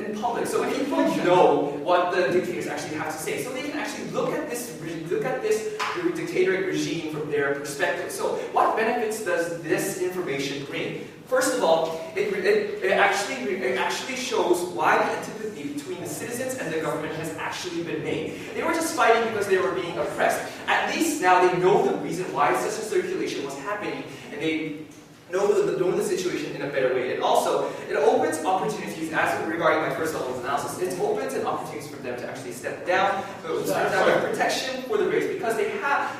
in public. So people know what the dictators actually have to say. So they can actually look at this dictatorial regime from their perspective. So what benefits does this information bring? First of all, it actually shows why the antipathy between the citizens and the government has actually been made. They were just fighting because they were being oppressed. At least now they know the reason why such a circulation was happening, and they know the situation in a better way. And also, it opens opportunities, as regarding my first level analysis, it opens an opportunities for them to actually step down with protection for the race, because they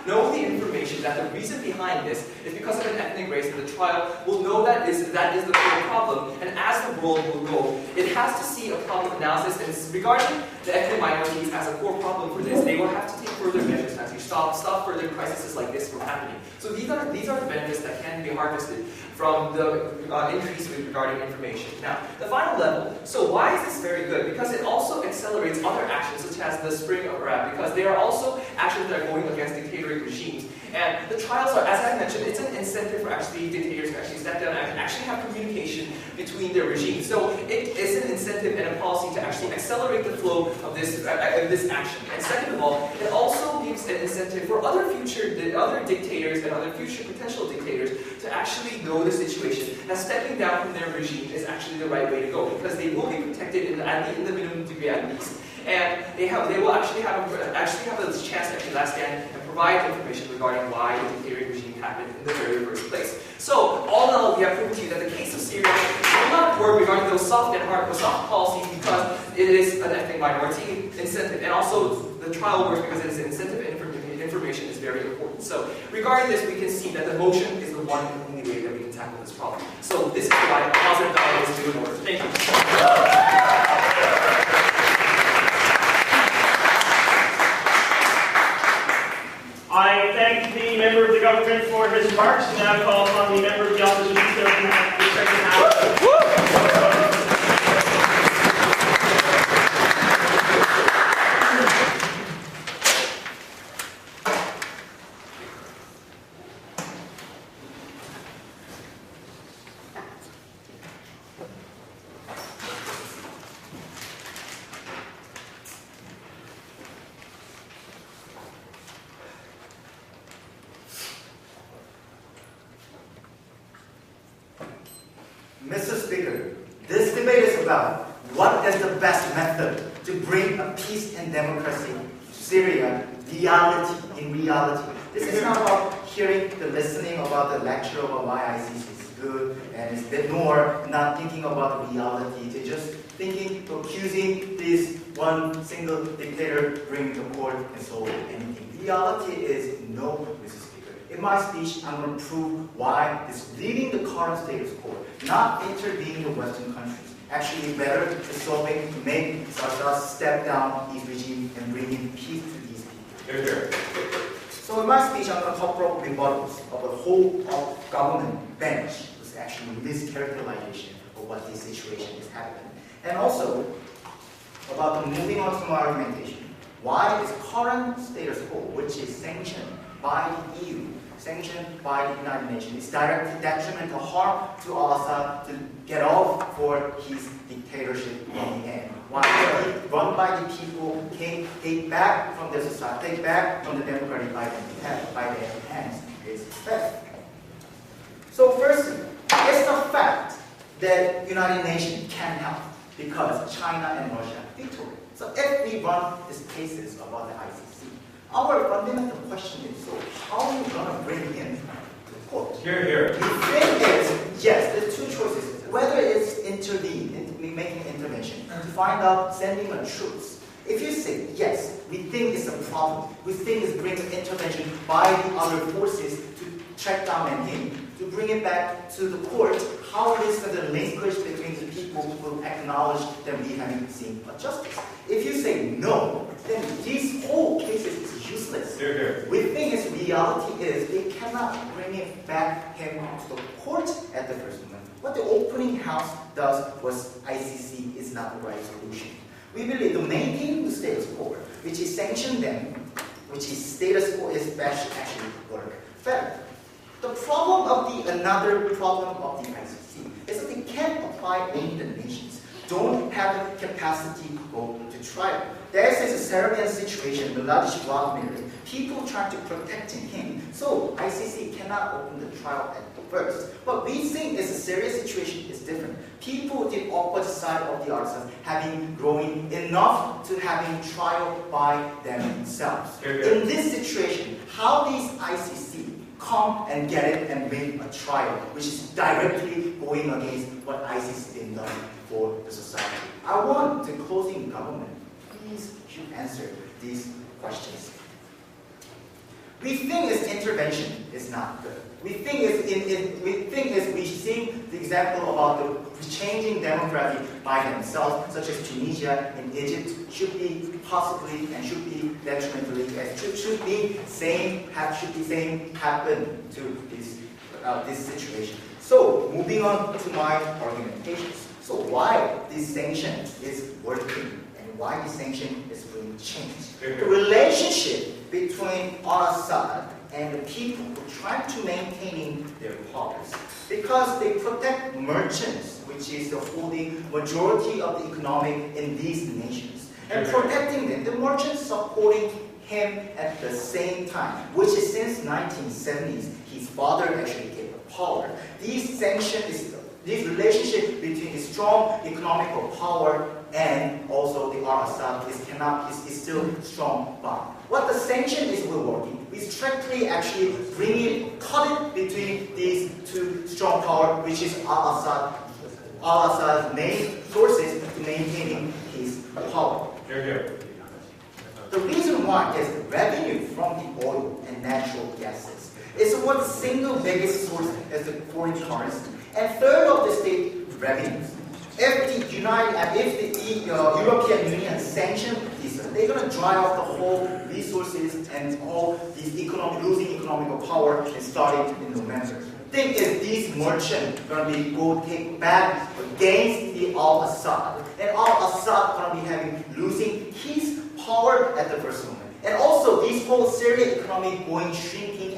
know the information that the reason behind this is because of an ethnic race, and the trial will know that is the core problem. And as the world will go, it has to see a problem analysis, and regarding the ethnic minorities as a core problem for this, they will have to take further measures to actually stop further crises like this from happening. So these are the benefits that can be harvested from the increase regarding information. Now, the final level. So why is this very good? Because it also accelerates other actions, such as the Spring Arab, because they are also actions that are going against dictatorial regimes. And the trials are, as I mentioned, it's an incentive for actually dictators to actually step down and actually have communication between their regimes. So it is an incentive and a policy to actually accelerate the flow of this action. And second of all, it also gives an incentive for other dictators and other future potential dictators to actually know the situation, that stepping down from their regime is actually the right way to go, because they will be protected in the minimum degree at least. And they will actually have a chance to actually last stand and provide information regarding why the dictatorial regime happened in the very first place. So, all in all, we have proven to you that the case of Syria will not work regarding those soft policies, because it is an ethnic minority incentive, and also the trial works because it is an incentive and information is very important. So, regarding this, we can see that the motion is the one and only way that we can tackle this problem. So, this is why positive dialogue is due in order. Thank you. I thank the member of the government for his remarks, and now call upon the member of the opposition to open the second half. Mr. Speaker, this debate is about what is the best method to bring a peace and democracy to Syria in reality. This is not about hearing the listening about the lecture about why ICC is good, and it's a bit more not thinking about the reality. They're just thinking, accusing this one single dictator, bring the court and solve anything. Reality is no, Mr. Speaker. In my speech, I'm going to prove why it's leaving the current status quo, not intervening in Western countries, actually better to make Assad step down his regime and bring in peace to these people. So in my speech, I'm going to talk about rebuttals of the whole government bench, was actually mischaracterization of what this situation is happening. And also about the moving on to my argumentation. Why is current status quo, which is sanctioned by the EU, sanctioned by the United Nations, is directly detrimental harm to Al-Assad to get off for his dictatorship in the end. Why he run by the people, can take back from their society, take back from the democratic by their hands is best. So firstly, it's the fact that United Nations can help because China and Russia veto it. So if we run these cases about the ICC, our fundamental question is, so how are we going to bring him to the court? Here. The thing is, yes, there's two choices. Whether it's making intervention, to find out, sending a troops. If you say, yes, we think it's a problem, we think it's bringing intervention by the other forces to track down and him, to bring it back to the court, how it is the linkage between the people who acknowledge that we haven't seen a justice. If you say no, then these whole cases is useless. We think its reality is they cannot bring it back him to the court at the first moment. What the opening house does was ICC is not the right solution. We believe to maintain the status quo, which is sanction them, which is status quo is actually work better. The problem of another problem of the ICC is that they can't apply only the nations. Don't have the capacity to go to trial. There is a Serbian situation, Miladic Vladimir, people trying to protect him. So ICC cannot open the trial at first. But we think it's a serious situation is different. People, the opposite side of the Al-Assad, having growing enough to having trial by themselves. In this situation, how these ICC come and get it and bring a trial, which is directly going against what ICC did done for the society. I want the closing government, please should answer these questions. We think its intervention is not good. We think we see the example about the changing demography by themselves, such as Tunisia and Egypt, should be possibly and should be detrimentally, should be same happen to this situation. So moving on to my argumentations. So why this sanction is working and why this sanction is being changed? The relationship between Al-Assad and the people who try to maintain their powers, because they protect merchants, which is the holding majority of the economic in these nations, and protecting them, the merchants supporting him at the same time, which is since 1970s, his father actually gave the power. These sanctions, this relationship between the strong economical power and also the Al-Assad is still strong bond. What the sanction is working, we strictly actually cut it between these two strong power, which is Al-Assad's main sources to maintaining his power. The reason why is the revenue from the oil and natural gases is what single biggest source is the foreign currency, and third of the state revenues. If the European Union sanction this, they're going to dry off the whole resources and all these losing economical power and starting in November. Think if these merchants going to go take back against the Al-Assad, and Al-Assad going to be losing his power at the first moment. And also this whole Syrian economy going shrinking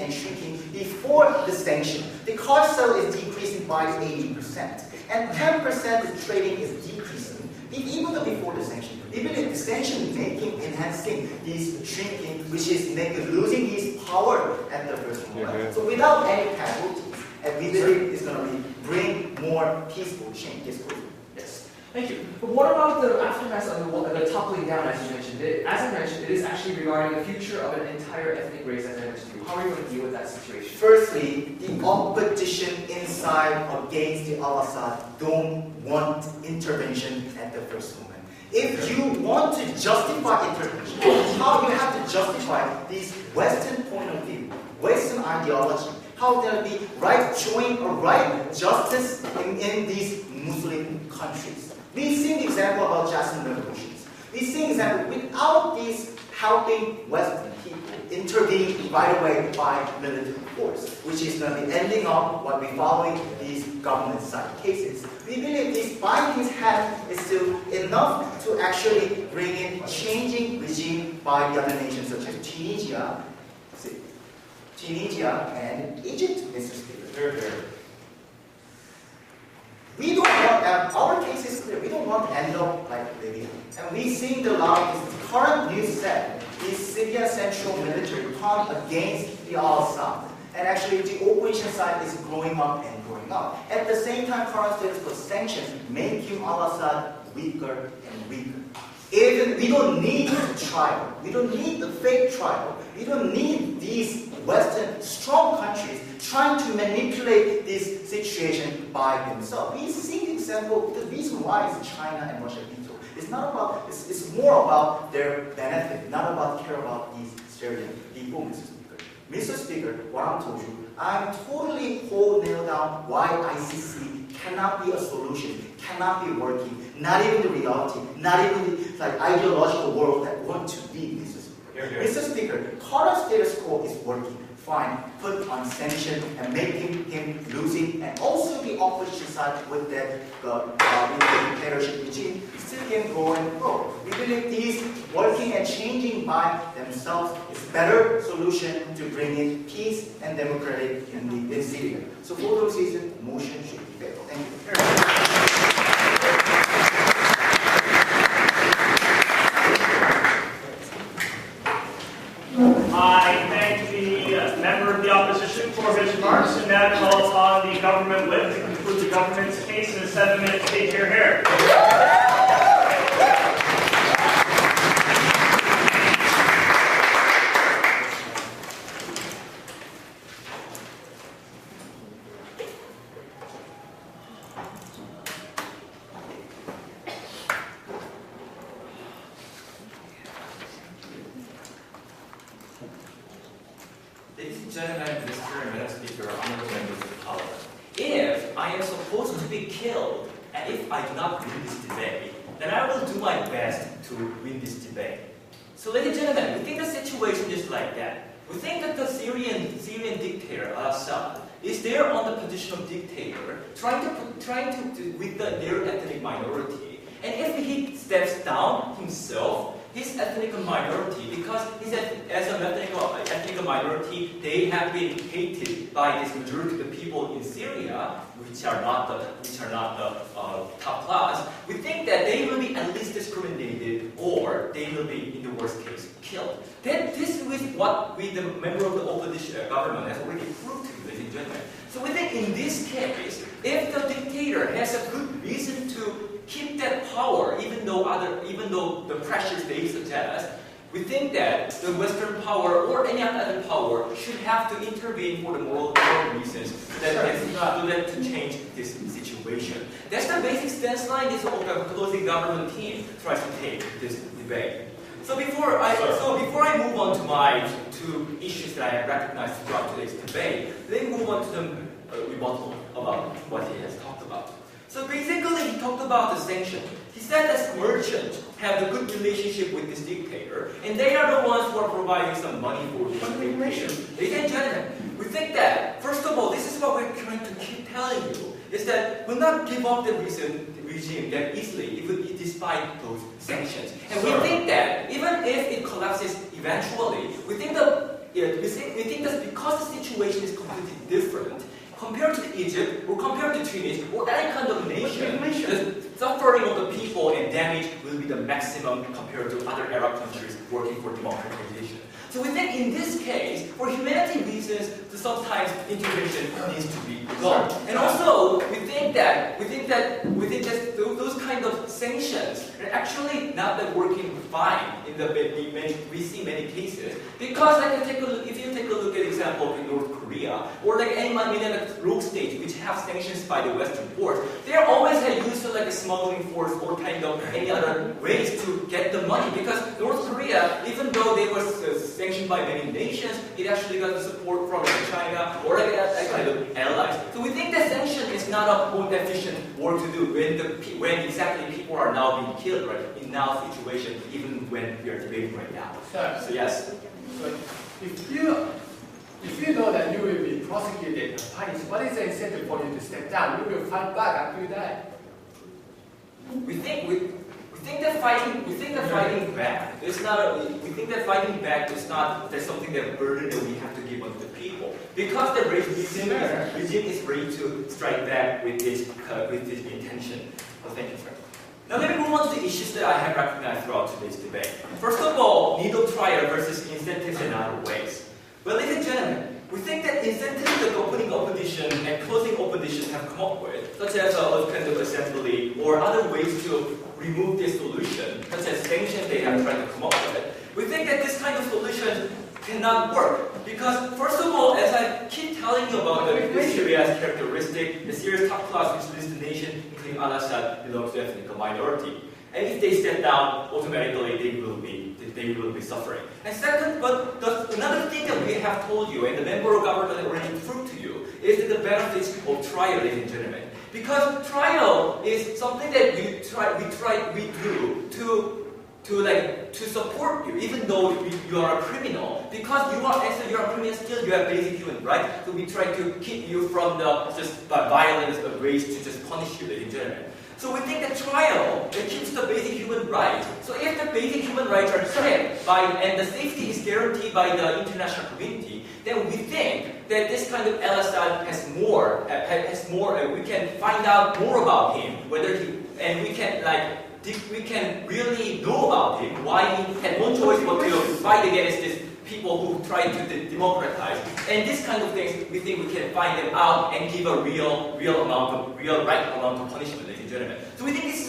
before the sanction. The car sale is decreasing by 80%. And 10% the trading is decreasing, even before the sanction. Even if the sanction enhancing this shrinking, which is losing his power at the first moment. So without any casualties, and we believe it's going to bring more peaceful change. Yes. Thank you. But what about the aftermath of the toppling down, as you mentioned? As I mentioned, it is actually regarding the future of an entire ethnic race, as I mentioned to you. How are you going to deal with that situation? Firstly, the opposition inside against the Al-Assad don't want intervention at the first moment. If you want to justify intervention, how you have to justify this Western point of view, Western ideology, how there will be right showing a right justice in these Muslim countries. We see the example about Jasmine revolutions. We see the example without these helping Western people intervening right away by military force, which is going to be ending up what we're following these government side cases. We believe this binding his hand is still enough to actually bring in changing regime by the other nations such as Tunisia and Egypt, Mr. Speaker. We don't want, our case is clear, we don't want to end up like Libya. And we see the current news set, the Syrian central military come against the Al-Assad. And actually the opposition side is growing up and growing up. At the same time, current status for sanctions making Al-Assad weaker and weaker. Even we don't need the trial, we don't need the fake trial, we don't need these Western strong countries trying to manipulate this situation by themselves. We see the example, the reason why is China and Russia veto. It's not about, it's more about their benefit, not about care about these Syrian people, Mr. Speaker. Mr. Speaker, what I'm told you, I'm totally nailed down why ICC cannot be a solution, cannot be working, not even the reality, not even the ideological world that want to be, Mr. Speaker. Mr. Speaker, current status quo is working fine, put on sanction and making him losing, and also the opposition side with the dictatorship regime still can go and grow. We believe these working and changing by themselves is better solution to bring in peace and democratic in Syria. So for those reasons, motion should be failed. Thank you. and gentlemen, Mr. and Madam Speaker, honorable members of Parliament, if I am supposed to be killed, and if I do not win this debate, then I will do my best to win this debate. So, ladies and gentlemen, we think the situation is like that. We think that the Syrian dictator Al-Assad is there on the position of dictator, trying to with their ethnic minority. And if he steps down himself, his ethnic minority, because as an ethnic minority, they have been hated by this majority of the people in Syria, which are not the top class. We think that they will be at least discriminated, or they will be, in the worst case, killed. Then this is what the member of the opposition government has already proved to you, ladies and gentlemen. So we think in this case, if the dictator has a good reason to keep that power, even though the pressures they suggest, we think that the Western power or any other power should have to intervene for the moral reasons to change this situation. That's the basic stance line this opposing government team tries to take this debate. So before I move on to my two issues that I have recognized throughout today's debate, let me move on to the rebuttal about what he has talked about. So basically, he talked about the sanction. He said that merchants have a good relationship with this dictator, and they are the ones who are providing some money for this dictator. Ladies and gentlemen, we think that, first of all, this is what we're trying to keep telling you, is that we'll not give up the regime that easily, despite those sanctions. And we think that, even if it collapses eventually, we think that because the situation is completely different, compared to Egypt, or compared to Tunis, or any kind of nation, the suffering of the people and damage will be the maximum compared to other Arab countries working for democratization. So we think in this case, for humanity reasons, sometimes intervention needs to be done. And also, we think that those kind of sanctions are actually not that working fine in we see many cases. Because if you take a look at example of North Korea, or like any rogue states which have sanctions by the Western force, they always have used like a smuggling force or kind of any other ways to get the money. Because North Korea, even though they were sanctioned by many nations, it actually got the support from China or like kind of allies. So we think that sanction is not a more efficient work to do when exactly people are now being killed, right? In now situation, even when we are debating right now. So yes. So if you know that you will be prosecuted and punished, what is the incentive for you to step down? You will fight back until you die. We think that fighting back is not. We think that fighting back is not. There's something that burden that we have to give on the people because the regime is ready to strike back with this intention. Well, thank you, sir. Now let me move on to the issues that I have recognized throughout today's debate. First of all, need of trial versus incentives in other ways. Well, ladies and gentlemen, we think that incentives that opening opposition and closing opposition have come up with, such as a kind of assembly or other ways to remove this solution, such as sanctions they have tried to come up with, we think that this kind of solution cannot work. Because first of all, as I keep telling you about the Syria's characteristic, the Syria's top class Muslim nation, including Al-Assad, belongs to ethnic minority. And if they step down, automatically they will be suffering. And second, but another thing that we have told you, and the member of government already proved to you, is that the benefits of trial, ladies and gentlemen. Because trial is something that we do to support you, even though you are a criminal. Because you are a criminal still, you have basic human rights. So we try to keep you from the violence of ways to just punish you, ladies and gentlemen. So we think that trial keeps the basic human rights. So if the basic human rights are kept and the safety is guaranteed by the international community, then we think that this kind of Al-Assad has more. We can find out more about him, and we can really know about him, why he had no choice but to fight against these people who try to democratize. And this kind of things, we think we can find them out and give a real right amount of punishment, ladies and gentlemen. So we think this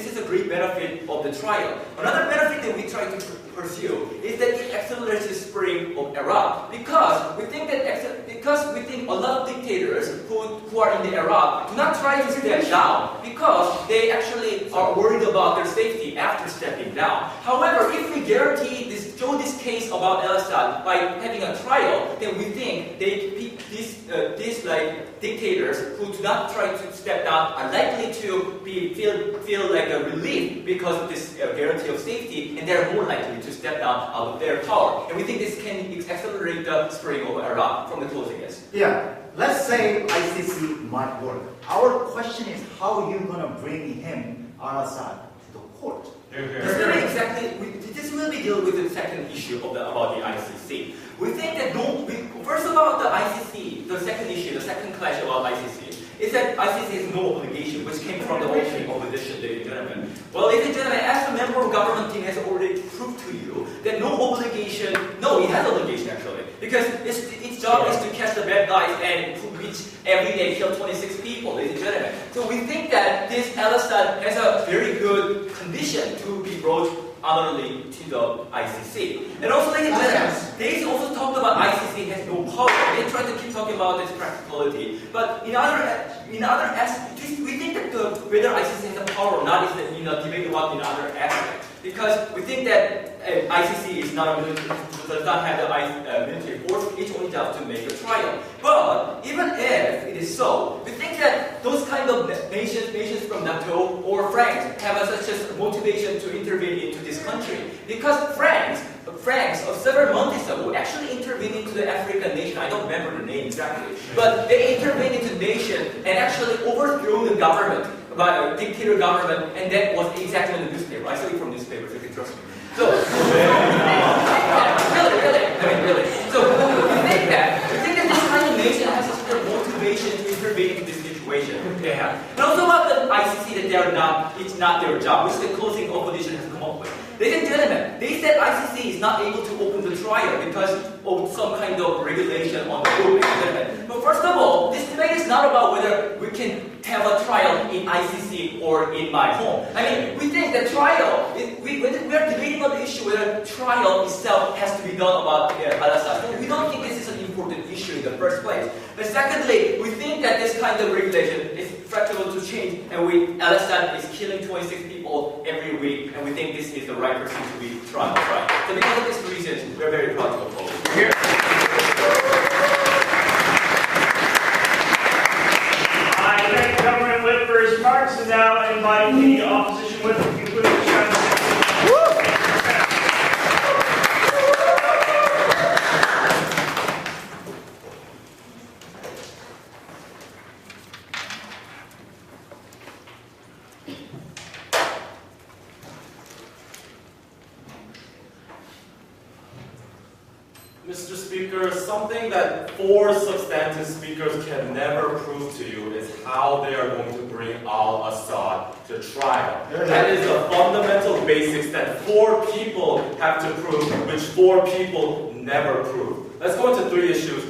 is a great benefit of the trial. Another benefit that we try to pursue is that it accelerates the spreading of Iraq, because we think a lot of dictators who are in the Iraq do not try to step down. because they actually are worried about their safety after stepping down. However, if we guarantee this, show this case about Al-Assad by having a trial, then we think these like dictators who do not try to step down are likely to feel like a relief because of this guarantee of safety, and they're more likely to step down out of their power. And we think this can accelerate the spreading of Iraq from the closing yes. Yeah, let's say ICC might work. Our question is how are you going to bring him, Al-Assad, to the court? This will be dealing with the second issue about the ICC. We think that first about the ICC, the second issue, the second clash about ICC, is that ICC has no obligation, which came from the opening opposition, ladies and gentlemen. Well, ladies and gentlemen, as the member of government team has already proved to you that no obligation, no, it has obligation actually, because its job is to catch the bad guys and which every day kill 26 people, ladies and gentlemen. So we think that this Al-Assad has a very good condition to be brought honorably to the ICC. And also, ladies and gentlemen, they also talked about ICC has no power. They try to keep talking about its practicality. But in other aspects, we think that whether ICC has the power or not is the debate about in other aspects. Because we think that ICC is not a military, does not have the military force. Its only job to make a trial. But even if it is so, we think that those kind of nations from NATO or France have such a motivation to intervene into this country. Because France several months ago actually intervened into the African nation. I don't remember the name exactly, but they intervened into the nation and actually overthrew the government by a dictator government, and that was exactly in the newspaper. I saw it from newspapers, you can trust me. So, really. So, we think that this kind of nation has a motivation to intervene in this situation. They have. And also about the ICC that it's not their job, which the closing opposition has come up with. Ladies and gentlemen, they said ICC is not able to open the trial because of some kind of regulation on the book. But first of all, this debate is not about whether we can have a trial in ICC or in my home. I mean, we think that trial, we are debating about the issue whether trial itself has to be done about Al-Assad. We don't think this is an important issue in the first place. But secondly, we think that this kind of regulation is flexible to change, and Al-Assad is killing 26 people every week, and we think this is the right person to be tried. So because of this reason, we're very proud to oppose. Here. I thank the government whip for his remarks, and now invite the opposition whip to conclude the strategy. Mr. Speaker, something that 4 substantive speakers can never prove to you is how they are going to bring Al-Assad to trial. That is the fundamental basics that 4 people have to prove, which 4 people never prove. Let's go into 2 issues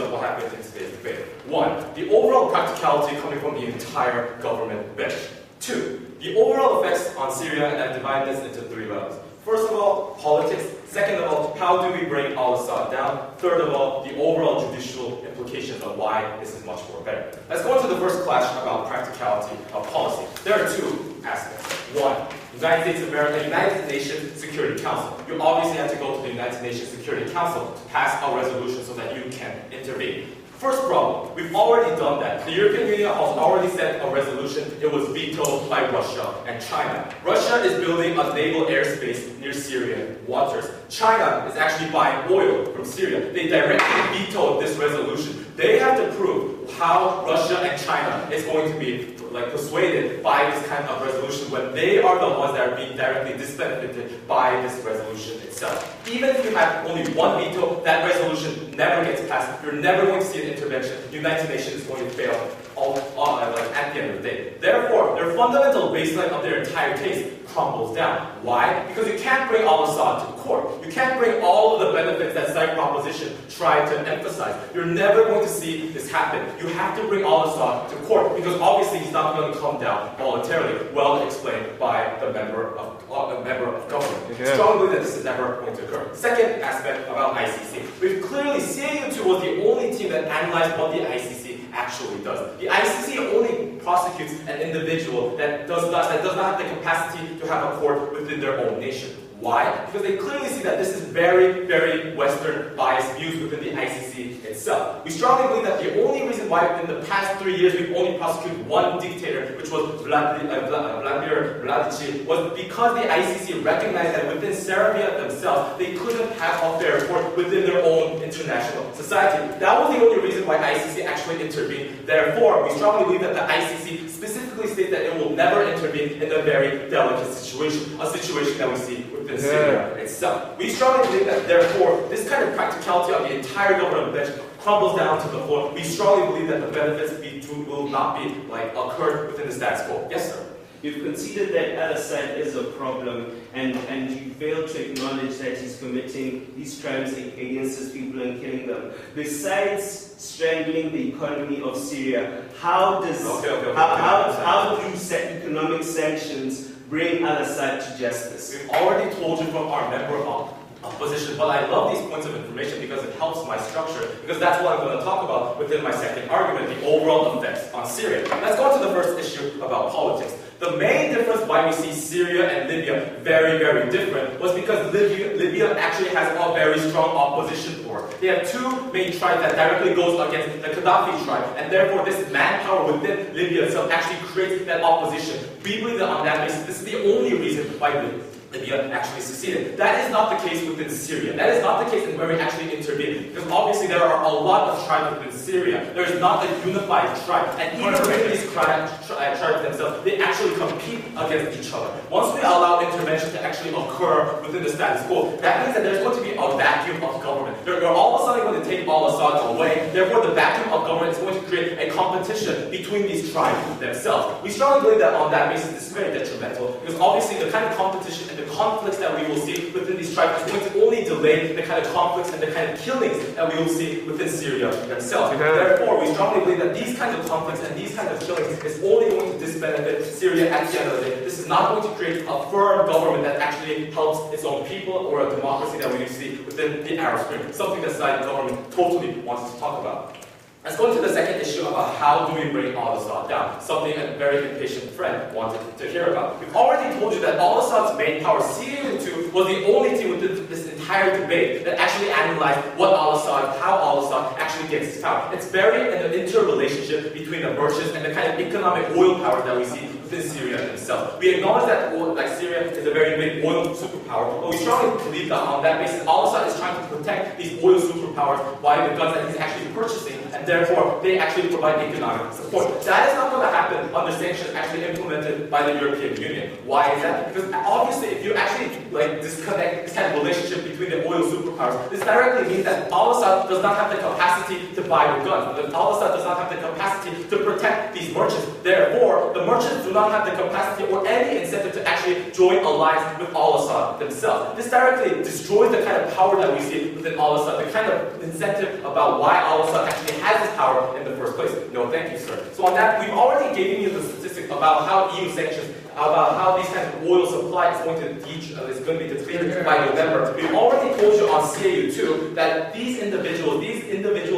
of what happened in today's debate. 1, the overall practicality coming from the entire government bench. 2, the overall effects on Syria, and I divide this into 3 levels. First of all, politics. Second of all, how do we bring Al-Assad down? Third of all, the overall judicial implications of why this is much more better. Let's go into the first clash about practicality of policy. There are 2 aspects. 1, United Nations Security Council. You obviously have to go to the United Nations Security Council to pass a resolution so that you can intervene. First problem, we've already done that. The European Union has already sent a resolution. It was vetoed by Russia and China. Russia is building a naval airspace near Syrian waters. China is actually buying oil from Syria. They directly vetoed this resolution. They have to prove how Russia and China is going to be persuaded by this kind of resolution when they are the ones that are being directly disbenefited by this resolution itself. Even if you have only 1 veto, that resolution never gets passed. You're never going to see an intervention. The United Nations is going to fail at the end of the day. Therefore, their fundamental baseline of their entire case crumbles down. Why? Because you can't bring Al-Assad to court. You can't bring all of the benefits that side proposition tried to emphasize. You're never going to see this happen. You have to bring Al-Assad to court because obviously he's not going to come down voluntarily. Well explained by the member of government. Strongly that this is never going to occur. Second aspect about ICC. We've clearly CAU2 was the only team that analyzed what the ICC actually does. The ICC only prosecutes an individual that does not have the capacity to have a court within their own nation. Why? Because they clearly see that this is very, very Western biased views within the ICC itself. We strongly believe that the only reason why in the past 3 years we've only prosecuted one dictator, which was Vladimir Mladic, was because the ICC recognized that within Serbia themselves, they couldn't have a fair court within their own international society. That was the only reason why ICC actually intervened. Therefore, we strongly believe that the ICC specifically states that it will never intervene in a very delicate situation, a situation that we see within Syria itself. We strongly believe that, therefore, this kind of practicality of the entire government bench crumbles down to the floor. We strongly believe that the benefits will not be occurred within the status quo. Yes, sir. You've conceded that Al-Assad is a problem, and you fail to acknowledge that he's committing these crimes against his people and killing them. Besides strangling the economy of Syria, how do economic sanctions bring Al-Assad to justice? We've already told you from our member of opposition, but I love these points of information because it helps my structure, because that's what I'm going to talk about within my second argument, the overall effects on Syria. Let's go on to the first issue about politics. The main difference why we see Syria and Libya very, very different was because Libya actually has a very strong opposition force. They have two main tribes that directly goes against the Gaddafi tribe, and therefore this manpower within Libya itself actually creates that opposition. We believe that on that basis, this is the only reason why Libya actually succeeded. That is not the case within Syria. That is not the case in where we actually intervene. Because obviously there are a lot of tribes within Syria. There is not a unified tribe. And even within these tribes themselves, they actually compete against each other. Once we allow intervention to actually occur within the status quo, that means that there's going to be a vacuum of government. You're all of a sudden going to take Al-Assad away. Therefore, the vacuum of government is going to create a competition between these tribes themselves. We strongly believe that on that basis, this is very detrimental. Because obviously the kind of competition and the conflicts that we will see within these tribes is going to only delay the kind of conflicts and the kind of killings that we will see within Syria themselves. Therefore, we strongly believe that these kinds of conflicts and these kinds of killings is only going to disbenefit Syria at the end of the day. This is not going to create a firm government that actually helps its own people or a democracy that we see within the Arab Spring. Something that the government totally wants to talk about. Let's go into the second issue about how do we bring Al-Assad down, something a very impatient friend wanted to hear about. We've already told you that Al-Assad's main power, Syrian was the only team within this entire debate that actually analyzed what Al-Assad, how Al-Assad actually gets his power. It's very an interrelationship between the merchants and the kind of economic oil power that we see within Syria itself. We acknowledge that Syria is a very big oil superpower, but we strongly believe that on that basis, Al-Assad is trying to protect these oil superpowers by the guns that he's actually purchasing, and therefore they actually provide economic support. That is not going to happen under sanctions actually implemented by the European Union. Why is that? Because obviously, if you actually disconnect this kind of relationship between the oil superpowers, this directly means that Al-Assad does not have the capacity to buy the guns. Al-Assad does not have the capacity to protect these merchants. Therefore, the merchants do not have the capacity or any incentive to actually join alliance with Al-Assad themselves. This directly destroys the kind of power that we see within Al-Assad, the kind of incentive about why Al-Assad actually has this power in the first place. No, thank you, sir. So on that, we've already given you the statistic about how EU sanctions, about how these kinds of oil supply is going to be depleted by November. We've already told you on CAU2 that these individual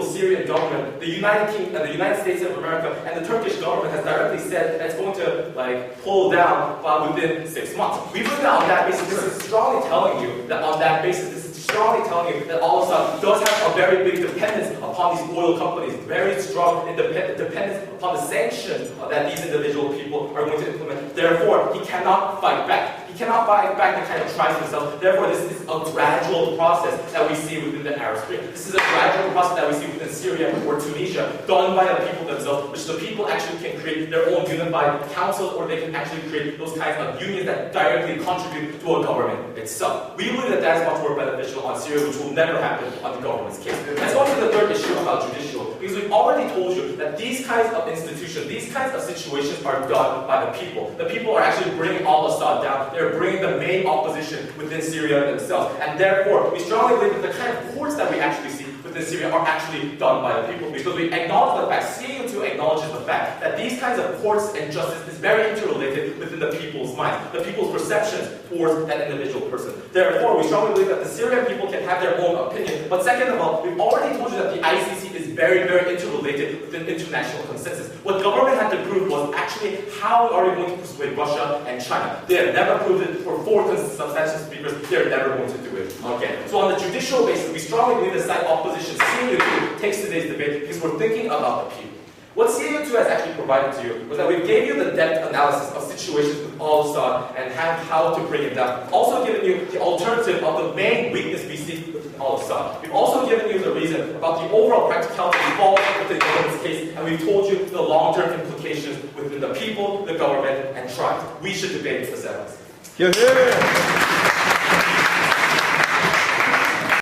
Syrian government, the United States of America, and the Turkish government has directly said that it's going to pull down within 6 months. We believe that on that basis, this is strongly telling you that on that basis, this is strongly telling you that Al-Assad does have a very big dependence upon these oil companies, very strong dependence upon the sanctions that these individual people are going to implement. Therefore, he cannot fight back. He cannot fight back the kind of tribes himself. Therefore, this is a gradual process that we see within the Arab Spring. This is a gradual process that we see within Syria or Tunisia, done by the people themselves, which the people actually can create their own unified councils, or they can actually create those kinds of unions that directly contribute to a government itself. We believe that that is much more beneficial on Syria, which will never happen on the government's case. Let's go on to the third issue about judicial, because we've already told you that these kinds of institutions, these kinds of situations are done by the people. The people are actually bringing Al-Assad down. They're bringing the main opposition within Syria themselves. And therefore, we strongly believe that the kind of courts that we actually see within Syria are actually done by the people, because we acknowledge the fact, CAU2 acknowledges the fact that these kinds of courts and justice is very interrelated within the people's minds, the people's perceptions towards that individual person. Therefore, we strongly believe that the Syrian people can have their own opinion. But second of all, we've already told you that the ICC is very, very interrelated with an international consensus. What government had to prove was actually how are we going to persuade Russia and China. They have never proved it for 4 substantial speakers. They're never going to do it again. So on the judicial basis, we strongly believe the side opposition CAO2 takes today's debate because we're thinking about the people. What CAO2 has actually provided to you was that we've gave you the depth analysis of situations with Al-Assad and how to bring it down. Also given you the alternative of the main weakness we see with Al-Assad. We've also given you the reason about the overall practicality involved with the government's case, and we've told you the long-term implications within the people, the government, and tribes. We should debate the 7th. Here, here.